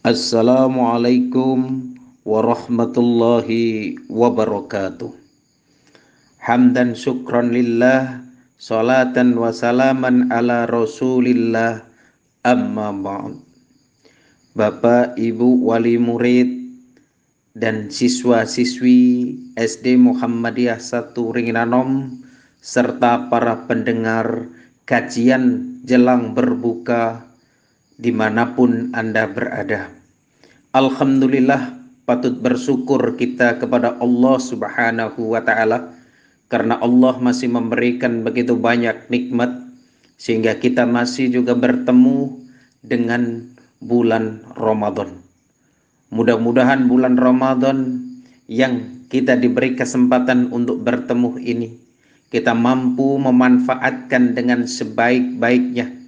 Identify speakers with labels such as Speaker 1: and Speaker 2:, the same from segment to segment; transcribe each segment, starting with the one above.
Speaker 1: Assalamualaikum warahmatullahi wabarakatuh. Hamdan syukran lillah, salatan wa salaman ala rasulillah, amma ba'd. Bapak, Ibu, wali murid, dan siswa-siswi SD Muhammadiyah 1 Ringinanom, serta para pendengar kajian jelang berbuka dimanapun Anda berada. Alhamdulillah, patut bersyukur kita kepada Allah Subhanahu wa Ta'ala, karena Allah masih memberikan begitu banyak nikmat sehingga kita masih juga bertemu dengan bulan Ramadan. Mudah-mudahan bulan Ramadan yang kita diberi kesempatan untuk bertemu ini, kita mampu memanfaatkan dengan sebaik-baiknya.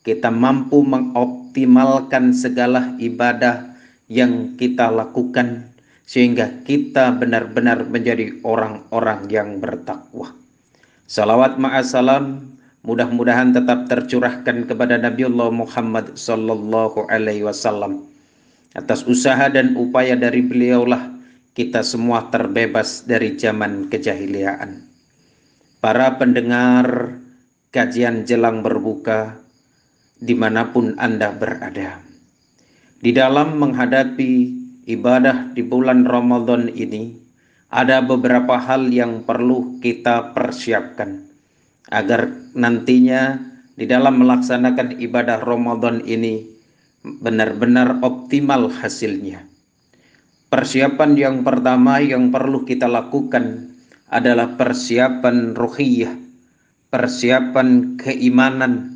Speaker 1: Kita mampu mengoptimalkan segala ibadah yang kita lakukan sehingga kita benar-benar menjadi orang-orang yang bertakwa. Salawat ma'asalam mudah-mudahan tetap tercurahkan kepada Nabiullah Muhammad sallallahu alaihi wasallam. Atas usaha dan upaya dari beliaulah kita semua terbebas dari zaman kejahiliaan. Para pendengar kajian jelang berbuka dimanapun Anda berada, di dalam menghadapi ibadah di bulan Ramadan ini, ada beberapa hal yang perlu kita persiapkan agar nantinya di dalam melaksanakan ibadah Ramadan ini benar-benar optimal hasilnya. Persiapan yang pertama yang perlu kita lakukan adalah persiapan ruhiyah, persiapan keimanan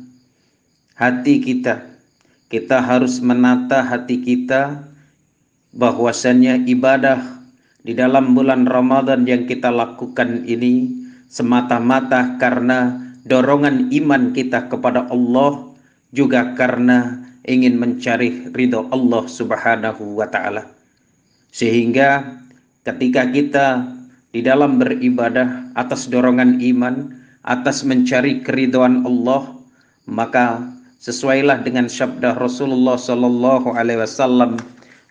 Speaker 1: hati kita. Kita harus menata hati kita bahwasannya ibadah di dalam bulan Ramadan yang kita lakukan ini semata-mata karena dorongan iman kita kepada Allah, juga karena ingin mencari ridho Allah Subhanahu wa Ta'ala. Sehingga ketika kita di dalam beribadah atas dorongan iman, atas mencari keridhaan Allah, maka sesuailah dengan sabda Rasulullah sallallahu alaihi wasallam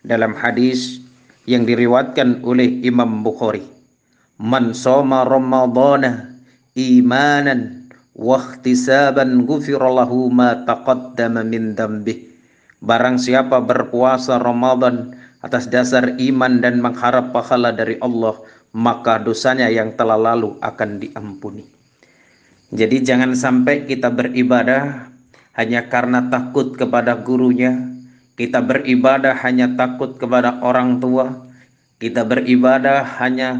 Speaker 1: dalam hadis yang diriwayatkan oleh Imam Bukhari. Man shoma ramadhana imanan wa ihtisaban ghufira lahu ma taqaddama min dhanbi. Barang siapa berpuasa Ramadan atas dasar iman dan mengharap pahala dari Allah, maka dosanya yang telah lalu akan diampuni. Jadi jangan sampai kita beribadah hanya karena takut kepada gurunya, kita beribadah hanya takut kepada orang tua, kita beribadah hanya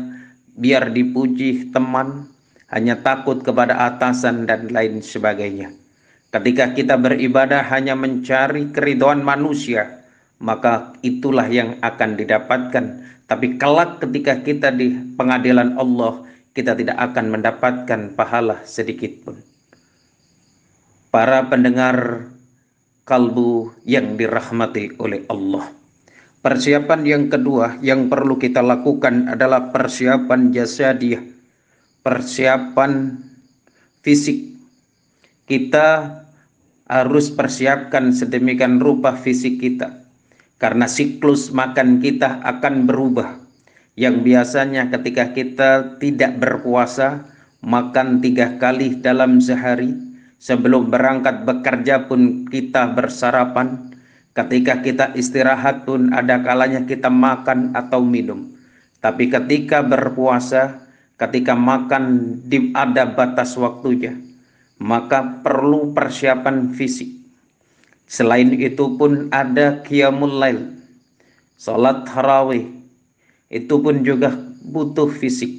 Speaker 1: biar dipuji teman, hanya takut kepada atasan dan lain sebagainya. Ketika kita beribadah hanya mencari keridhaan manusia, maka itulah yang akan didapatkan. Tapi kelak ketika kita di pengadilan Allah, kita tidak akan mendapatkan pahala sedikit pun. Para pendengar kalbu yang dirahmati oleh Allah, persiapan yang kedua yang perlu kita lakukan adalah persiapan jasadiyah, persiapan fisik. Kita harus persiapkan sedemikian rupa fisik kita, karena siklus makan kita akan berubah. Yang biasanya ketika kita tidak berpuasa, makan 3 kali dalam sehari. Sebelum berangkat bekerja pun kita bersarapan. Ketika kita istirahat pun ada kalanya kita makan atau minum. Tapi ketika berpuasa, ketika makan ada batas waktunya, maka perlu persiapan fisik. Selain itu pun ada qiyamul lail, salat tarawih. Itu pun juga butuh fisik,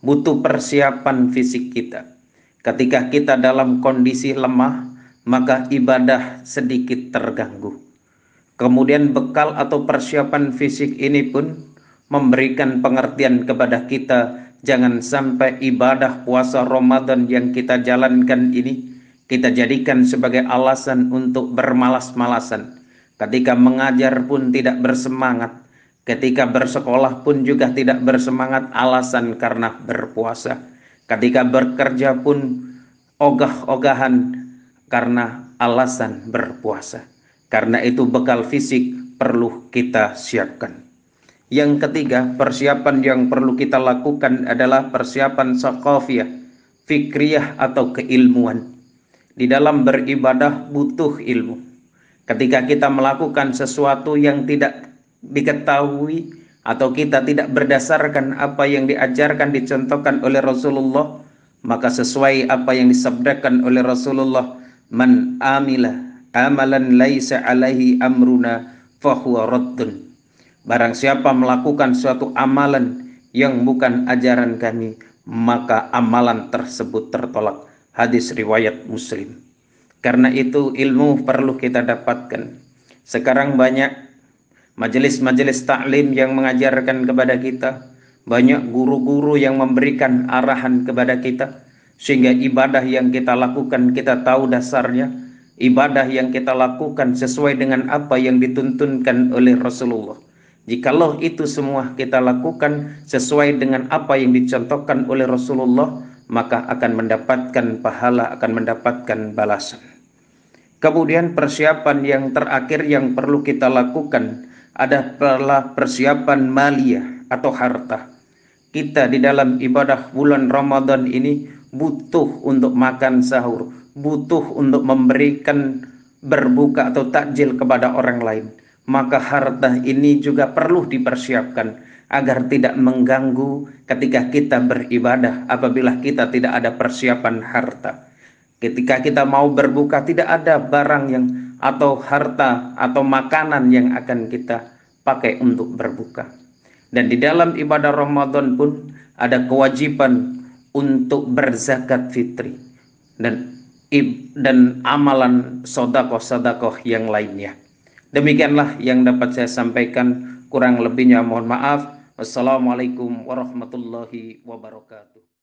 Speaker 1: butuh persiapan fisik kita. Ketika kita dalam kondisi lemah, maka ibadah sedikit terganggu. Kemudian bekal atau persiapan fisik ini pun memberikan pengertian kepada kita, jangan sampai ibadah puasa Ramadan yang kita jalankan ini kita jadikan sebagai alasan untuk bermalas-malasan. Ketika mengajar pun tidak bersemangat, ketika bersekolah pun juga tidak bersemangat, alasan karena berpuasa. Ketika bekerja pun ogah-ogahan karena alasan berpuasa. Karena itu bekal fisik perlu kita siapkan. Yang ketiga, persiapan yang perlu kita lakukan adalah persiapan sakofiyah, fikriyah atau keilmuan. Di dalam beribadah butuh ilmu. Ketika kita melakukan sesuatu yang tidak diketahui atau kita tidak berdasarkan apa yang diajarkan, dicontohkan oleh Rasulullah, maka sesuai apa yang disabdakan oleh Rasulullah, man amila amalan laisa alaihi amruna fahuwa raddun. Barang siapa melakukan suatu amalan yang bukan ajaran kami, maka amalan tersebut tertolak. Hadis riwayat Muslim. Karena itu ilmu perlu kita dapatkan. Sekarang banyak majelis-majelis taklim yang mengajarkan kepada kita, banyak guru-guru yang memberikan arahan kepada kita, sehingga ibadah yang kita lakukan kita tahu dasarnya, ibadah yang kita lakukan sesuai dengan apa yang dituntunkan oleh Rasulullah. Jikalau itu semua kita lakukan sesuai dengan apa yang dicontohkan oleh Rasulullah, maka akan mendapatkan pahala, akan mendapatkan balasan. Kemudian persiapan yang terakhir yang perlu kita lakukan adalah persiapan maliyah atau harta. Kita di dalam ibadah bulan Ramadan ini butuh untuk makan sahur, butuh untuk memberikan berbuka atau takjil kepada orang lain. Maka harta ini juga perlu dipersiapkan agar tidak mengganggu ketika kita beribadah apabila kita tidak ada persiapan harta. Ketika kita mau berbuka tidak ada barang yang atau harta atau makanan yang akan kita pakai untuk berbuka. Dan di dalam ibadah Ramadan pun ada kewajiban untuk berzakat fitri dan amalan sedekah yang lainnya. Demikianlah yang dapat saya sampaikan, kurang lebihnya mohon maaf. Wassalamualaikum warahmatullahi wabarakatuh.